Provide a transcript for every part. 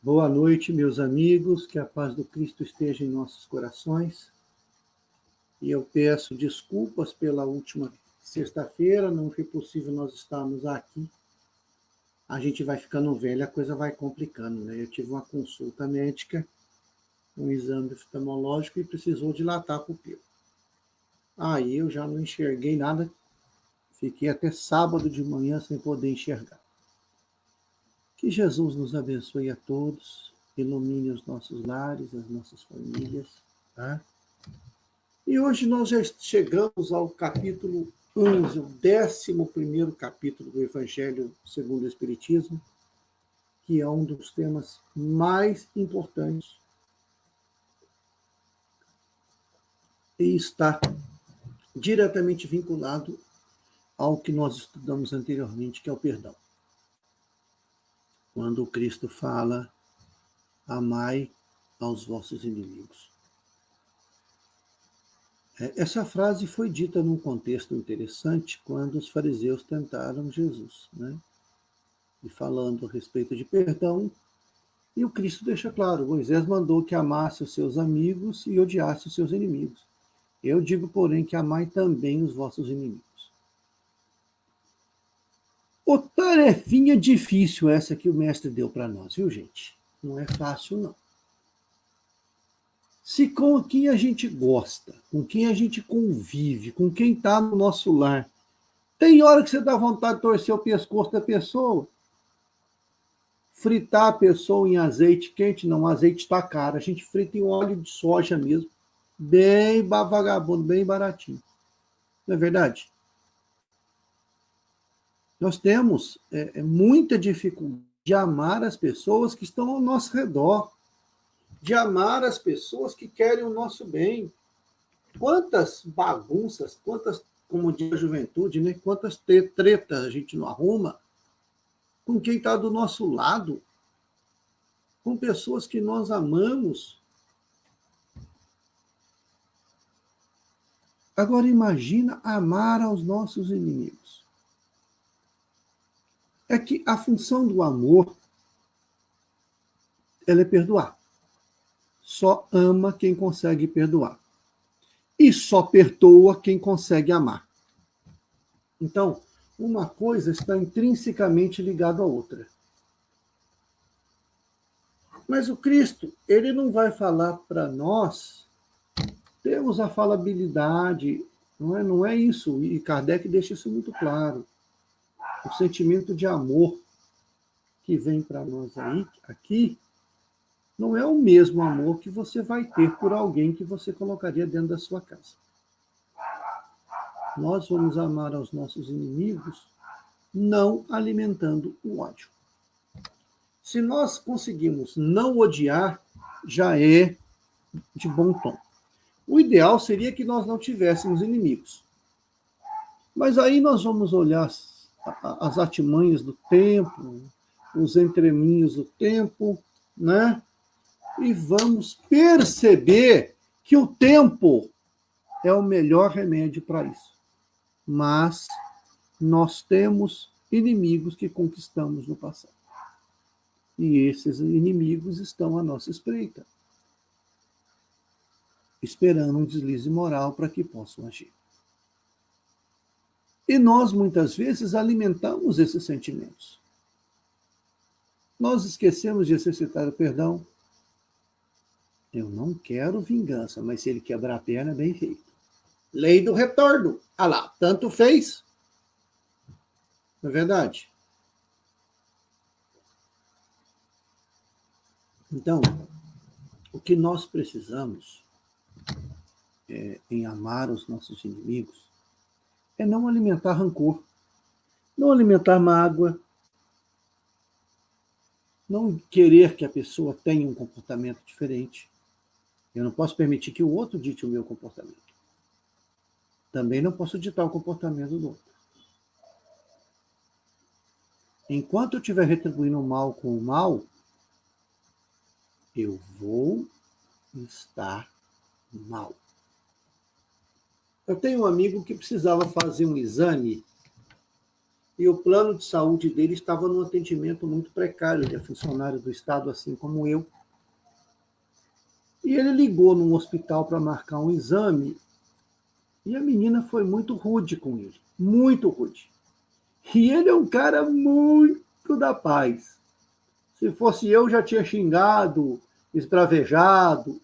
Boa noite, meus amigos, que a paz do Cristo esteja em nossos corações. E eu peço desculpas pela última sexta-feira, não foi possível nós estarmos aqui. A gente vai ficando velho, a coisa vai complicando, né? Eu tive uma consulta médica, um exame oftalmológico e precisou dilatar a pupila. Aí eu já não enxerguei nada, fiquei até sábado de manhã sem poder enxergar. Que Jesus nos abençoe a todos, ilumine os nossos lares, as nossas famílias, tá? E hoje nós já chegamos ao capítulo 11, o 11º capítulo do Evangelho segundo o Espiritismo, que é um dos temas mais importantes e está diretamente vinculado ao que nós estudamos anteriormente, que é o perdão. Quando Cristo fala, amai aos vossos inimigos. Essa frase foi dita num contexto interessante quando os fariseus tentaram Jesus, né? E falando a respeito de perdão, e o Cristo deixa claro, Moisés mandou que amasse os seus amigos e odiasse os seus inimigos. Eu digo, porém, que amai também os vossos inimigos. Ô, tarefinha difícil essa que o mestre deu para nós, viu, gente? Não é fácil, não. Se com quem a gente gosta, com quem a gente convive, com quem está no nosso lar, tem hora que você dá vontade de torcer o pescoço da pessoa, fritar a pessoa em azeite quente, não, o azeite está caro, a gente frita em óleo de soja mesmo, bem vagabundo, bem baratinho. Não é verdade? Nós temos muita dificuldade de amar as pessoas que estão ao nosso redor, de amar as pessoas que querem o nosso bem. Quantas bagunças, quantas, como diz a juventude, né? Quantas tretas a gente não arruma com quem está do nosso lado, com pessoas que nós amamos. Agora imagina amar aos nossos inimigos. É que a função do amor, ela é perdoar. Só ama quem consegue perdoar. E só perdoa quem consegue amar. Então, uma coisa está intrinsecamente ligada à outra. Mas o Cristo, ele não vai falar para nós, temos a falabilidade, não é isso, e Kardec deixa isso muito claro. O sentimento de amor que vem para nós aqui, não é o mesmo amor que você vai ter por alguém que você colocaria dentro da sua casa. Nós vamos amar aos nossos inimigos não alimentando o ódio. Se nós conseguimos não odiar, já é de bom tom. O ideal seria que nós não tivéssemos inimigos. Mas aí nós vamos olhar as artimanhas do tempo, os entrelinhos do tempo, né? E vamos perceber que o tempo é o melhor remédio para isso. Mas nós temos inimigos que conquistamos no passado. E esses inimigos estão à nossa espreita, esperando um deslize moral para que possam agir. E nós, muitas vezes, alimentamos esses sentimentos. Nós esquecemos de exercitar o perdão. Eu não quero vingança, mas se ele quebrar a perna, bem feito. Lei do retorno. Ah lá, tanto fez. Não é verdade? Então, o que nós precisamos em amar os nossos inimigos é não alimentar rancor, não alimentar mágoa, não querer que a pessoa tenha um comportamento diferente. Eu não posso permitir que o outro dite o meu comportamento. Também não posso ditar o comportamento do outro. Enquanto eu estiver retribuindo o mal com o mal, eu vou estar mal. Eu tenho um amigo que precisava fazer um exame E o plano de saúde dele estava num atendimento muito precário. Ele é funcionário do Estado, assim como eu. E ele ligou num hospital para marcar um exame. E a menina foi muito rude com ele. Muito rude. E ele é um cara muito da paz. Se fosse eu, já tinha xingado, esbravejado.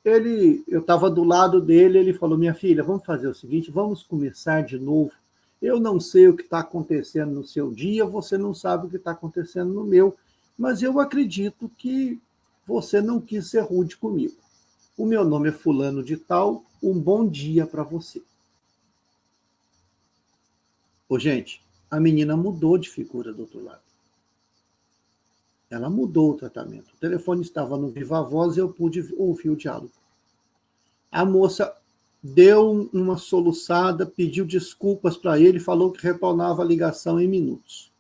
Eu estava do lado dele, ele falou, minha filha, vamos fazer o seguinte, vamos começar de novo. Eu não sei o que está acontecendo no seu dia, você não sabe o que está acontecendo no meu, mas eu acredito que você não quis ser rude comigo. O meu nome é fulano de tal, um bom dia para você. Ô, gente, a menina mudou de figura do outro lado. Ela mudou o tratamento. O telefone estava no viva voz e eu pude ouvir o diálogo. A moça deu uma soluçada, pediu desculpas para ele, falou que retornava a ligação em minutos.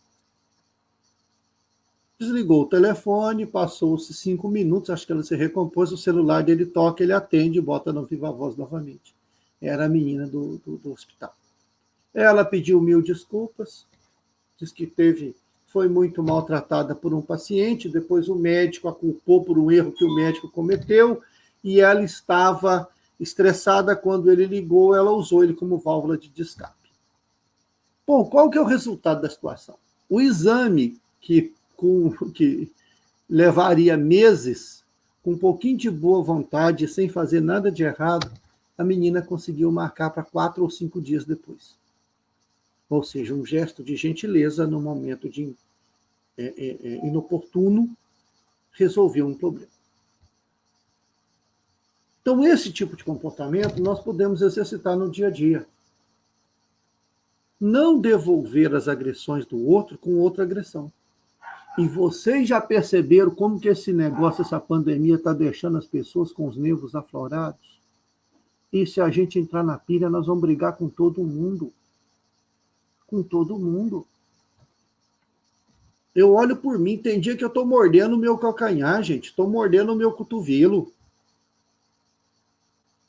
Desligou o telefone, passou-se 5 minutos, acho que ela se recompôs, o celular dele toca, ele atende e bota no viva voz novamente. Era a menina do hospital. Ela pediu 1000 desculpas, diz que foi muito maltratada por um paciente, depois o médico a culpou por um erro que o médico cometeu, e ela estava estressada quando ele ligou, ela usou ele como válvula de escape. Bom, qual que é o resultado da situação? O exame que levaria meses, com um pouquinho de boa vontade, sem fazer nada de errado, a menina conseguiu marcar para 4 ou 5 dias depois. Ou seja, um gesto de gentileza no momento de inoportuno resolveu um problema. Então, esse tipo de comportamento nós podemos exercitar no dia a dia. Não devolver as agressões do outro com outra agressão. E vocês já perceberam como que esse negócio, essa pandemia, está deixando as pessoas com os nervos aflorados? E se a gente entrar na pilha, nós vamos brigar com todo mundo. Com todo mundo. Eu olho por mim, tem dia que eu estou mordendo o meu calcanhar, gente. Estou mordendo o meu cotovelo.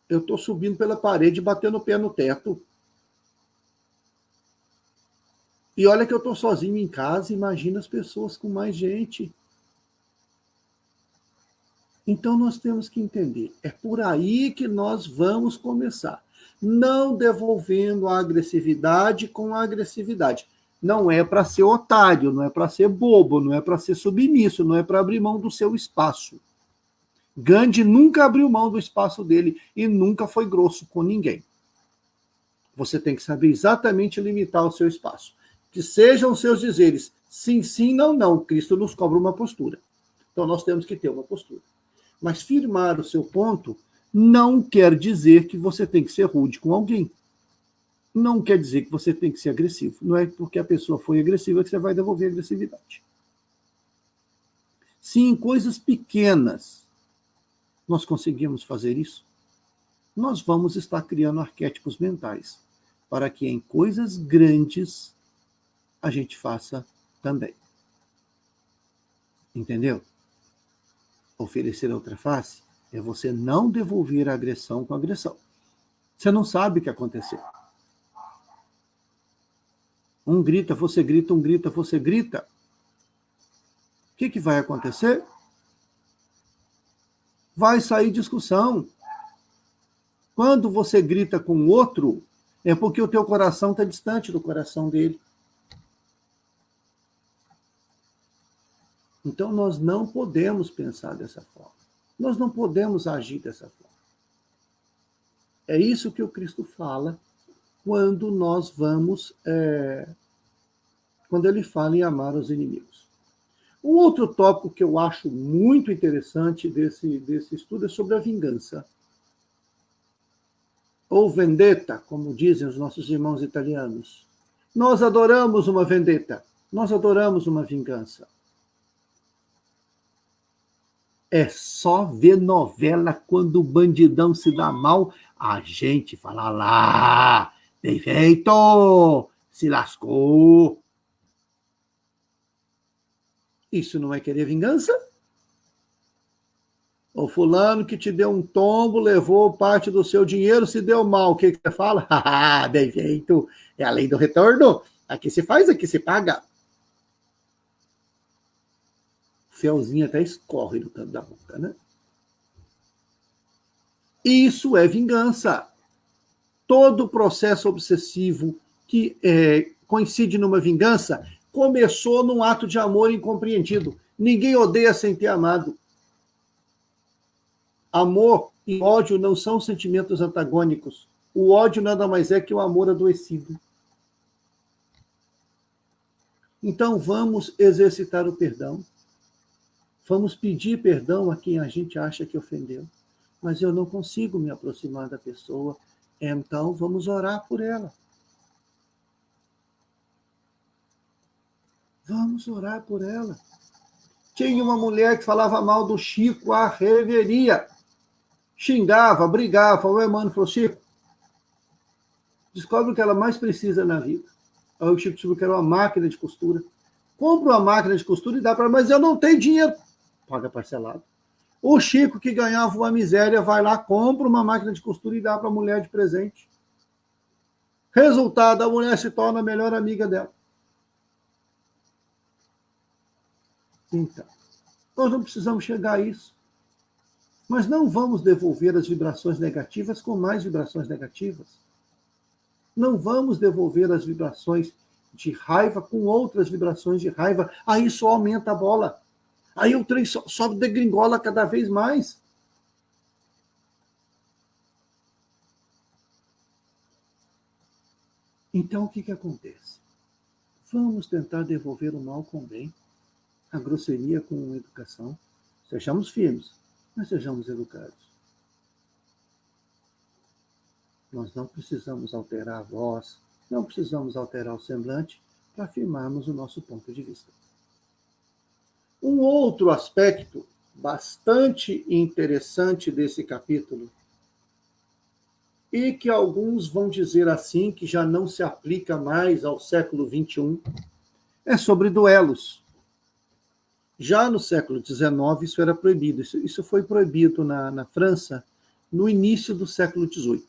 Eu estou subindo pela parede, batendo o pé no teto. E olha que eu estou sozinho em casa, imagina as pessoas com mais gente. Então nós temos que entender, é por aí que nós vamos começar. Não devolvendo a agressividade com a agressividade. Não é para ser otário, não é para ser bobo, não é para ser submisso, não é para abrir mão do seu espaço. Gandhi nunca abriu mão do espaço dele e nunca foi grosso com ninguém. Você tem que saber exatamente limitar o seu espaço. Que sejam os seus dizeres sim, sim, não, não. Cristo nos cobra uma postura. Então nós temos que ter uma postura. Mas firmar o seu ponto não quer dizer que você tem que ser rude com alguém. Não quer dizer que você tem que ser agressivo. Não é porque a pessoa foi agressiva que você vai devolver a agressividade. Se em coisas pequenas nós conseguimos fazer isso, nós vamos estar criando arquétipos mentais para que em coisas grandes a gente faça também. Entendeu? Oferecer outra face é você não devolver a agressão com agressão. Você não sabe o que aconteceu. Um grita, você grita, um grita, você grita. O que vai acontecer? Vai sair discussão. Quando você grita com o outro, é porque o teu coração está distante do coração dele. Então, nós não podemos pensar dessa forma. Nós não podemos agir dessa forma. É isso que o Cristo fala quando nós vamos... quando ele fala em amar os inimigos. Um outro tópico que eu acho muito interessante desse estudo é sobre a vingança. Ou vendetta, como dizem os nossos irmãos italianos. Nós adoramos uma vendetta. Nós adoramos uma vingança. É só ver novela quando o bandidão se dá mal, a gente fala lá, bem feito, se lascou. Isso não é querer vingança? O fulano que te deu um tombo, levou parte do seu dinheiro, se deu mal, o que você fala? Bem feito, é a lei do retorno. Aqui se faz, aqui se paga. O felzinho até escorre no canto da boca, né? Isso é vingança. Todo processo obsessivo que coincide numa vingança começou num ato de amor incompreendido. Ninguém odeia sem ter amado. Amor e ódio não são sentimentos antagônicos. O ódio nada mais é que o amor adoecido. Então vamos exercitar o perdão. Vamos pedir perdão a quem a gente acha que ofendeu. Mas eu não consigo me aproximar da pessoa. Então vamos orar por ela. Vamos orar por ela. Tinha uma mulher que falava mal do Chico à reveria. Xingava, brigava. O Emmanuel falou, Chico, descobre o que ela mais precisa na vida. Aí o Chico descobriu que era uma máquina de costura. Compra uma máquina de costura e dá para ela, mas eu não tenho dinheiro. Paga parcelado. O Chico, que ganhava uma miséria, vai lá, compra uma máquina de costura e dá para a mulher de presente. Resultado, a mulher se torna a melhor amiga dela. Então, nós não precisamos chegar a isso. Mas não vamos devolver as vibrações negativas com mais vibrações negativas. Não vamos devolver as vibrações de raiva com outras vibrações de raiva. Aí só aumenta a bola. Aí o trem sobe, degringola cada vez mais. Então, o que acontece? Vamos tentar devolver o mal com o bem, a grosseria com a educação. Sejamos firmes, mas sejamos educados. Nós não precisamos alterar a voz, não precisamos alterar o semblante para afirmarmos o nosso ponto de vista. Um outro aspecto bastante interessante desse capítulo, e que alguns vão dizer assim, que já não se aplica mais ao século XXI, é sobre duelos. Já no século XIX isso era proibido. Isso foi proibido na França no início do século XVIII.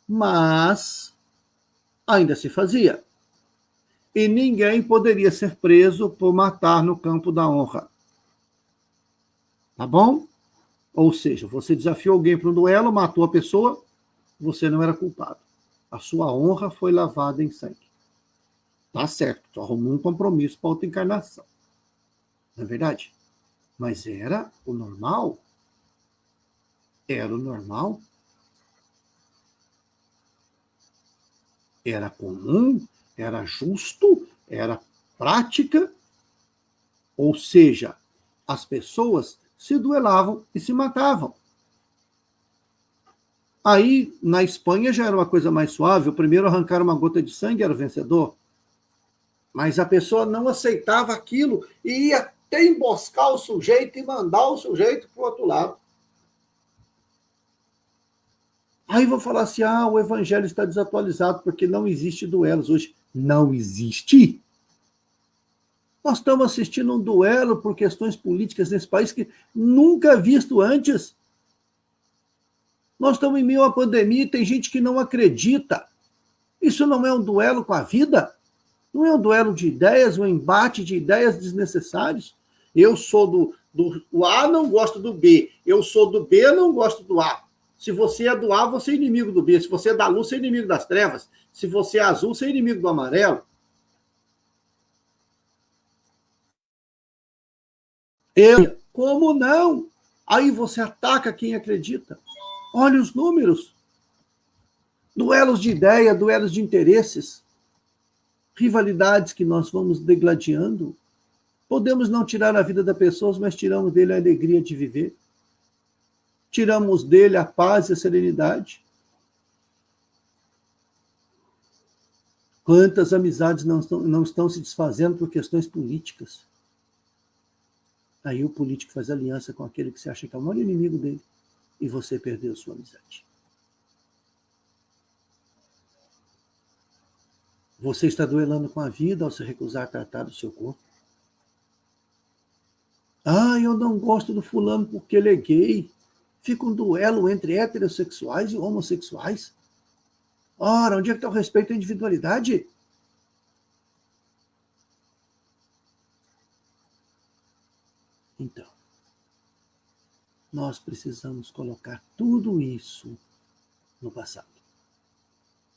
Mas ainda se fazia. E ninguém poderia ser preso por matar no campo da honra. Tá bom? Ou seja, você desafiou alguém para um duelo, matou a pessoa, você não era culpado. A sua honra foi lavada em sangue. Tá certo, tu arrumou um compromisso para outra encarnação. Não é verdade? Mas era o normal? Era o normal? Era comum? Era justo? Era prática? Ou seja, as pessoas se duelavam e se matavam. Aí, na Espanha, já era uma coisa mais suave. O primeiro a arrancar uma gota de sangue era o vencedor. Mas a pessoa não aceitava aquilo e ia até emboscar o sujeito e mandar o sujeito para o outro lado. Aí vou falar assim, o evangelho está desatualizado porque não existe duelos hoje. Não existe? Nós estamos assistindo um duelo por questões políticas nesse país que nunca visto antes. Nós estamos em meio à pandemia e tem gente que não acredita. Isso não é um duelo com a vida? Não é um duelo de ideias, um embate de ideias desnecessários? Eu sou do A, não gosto do B. Eu sou do B, não gosto do A. Se você é do A, você é inimigo do B. Se você é da luz, você é inimigo das trevas. Se você é azul, você é inimigo do amarelo. Como não? Aí você ataca quem acredita. Olha os números. Duelos de ideia, duelos de interesses, rivalidades que nós vamos degladiando. Podemos não tirar a vida das pessoas, mas tiramos dele a alegria de viver. Tiramos dele a paz e a serenidade. Quantas amizades não estão se desfazendo por questões políticas? Aí o político faz aliança com aquele que você acha que é o maior inimigo dele e você perdeu sua amizade. Você está duelando com a vida ao se recusar a tratar do seu corpo. Eu não gosto do fulano porque ele é gay. Fica um duelo entre heterossexuais e homossexuais. Ora, onde é que está o respeito à individualidade? Então, nós precisamos colocar tudo isso no passado.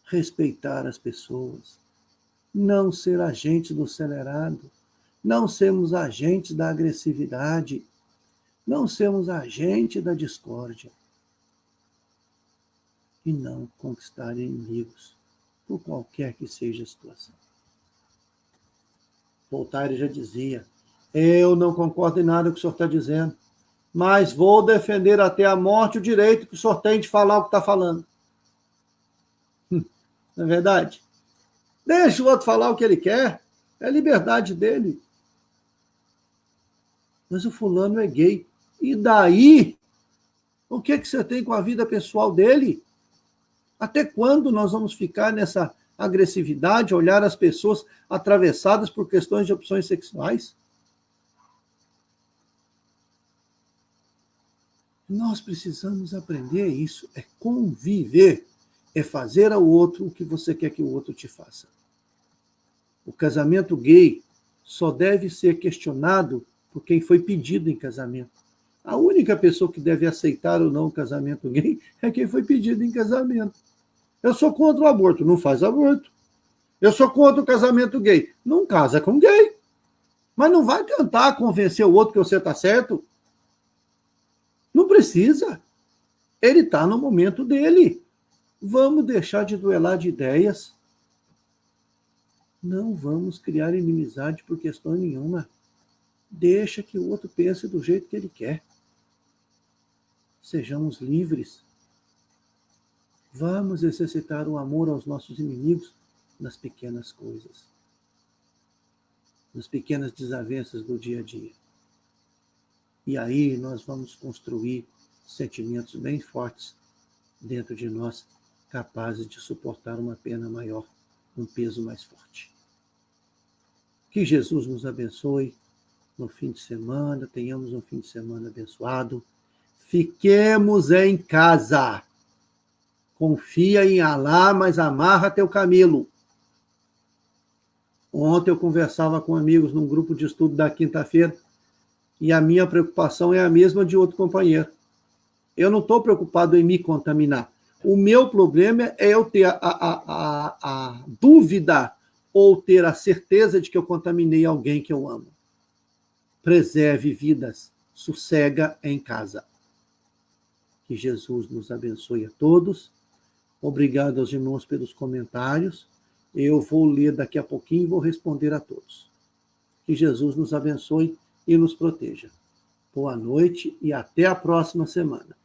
Respeitar as pessoas, não ser agente do acelerado, não sermos agentes da agressividade, não sermos agente da discórdia e não conquistar inimigos por qualquer que seja a situação. Voltaire já dizia, eu não concordo em nada com o senhor está dizendo, mas vou defender até a morte o direito que o senhor tem de falar o que está falando. Não é verdade? Deixa o outro falar o que ele quer, é a liberdade dele. Mas o fulano é gay. E daí? O que você tem com a vida pessoal dele? Até quando nós vamos ficar nessa agressividade, olhar as pessoas atravessadas por questões de opções sexuais? Nós precisamos aprender isso, é conviver, é fazer ao outro o que você quer que o outro te faça. O casamento gay só deve ser questionado por quem foi pedido em casamento. A única pessoa que deve aceitar ou não o casamento gay é quem foi pedido em casamento. Eu sou contra o aborto, não faz aborto. Eu sou contra o casamento gay, não casa com gay. Mas não vai tentar convencer o outro que você está certo. Não precisa. Ele está no momento dele. Vamos deixar de duelar de ideias. Não vamos criar inimizade por questão nenhuma. Deixa que o outro pense do jeito que ele quer. Sejamos livres. Vamos exercitar o amor aos nossos inimigos nas pequenas coisas, nas pequenas desavenças do dia a dia. E aí nós vamos construir sentimentos bem fortes dentro de nós, capazes de suportar uma pena maior, um peso mais forte. Que Jesus nos abençoe no fim de semana, tenhamos um fim de semana abençoado. Fiquemos em casa. Confia em Alá, mas amarra teu camelo. Ontem eu conversava com amigos num grupo de estudo da quinta-feira e a minha preocupação é a mesma de outro companheiro. Eu não estou preocupado em me contaminar. O meu problema é eu ter a dúvida ou ter a certeza de que eu contaminei alguém que eu amo. Preserve vidas, sossega em casa. Que Jesus nos abençoe a todos. Obrigado aos irmãos pelos comentários. Eu vou ler daqui a pouquinho e vou responder a todos. Que Jesus nos abençoe e nos proteja. Boa noite e até a próxima semana.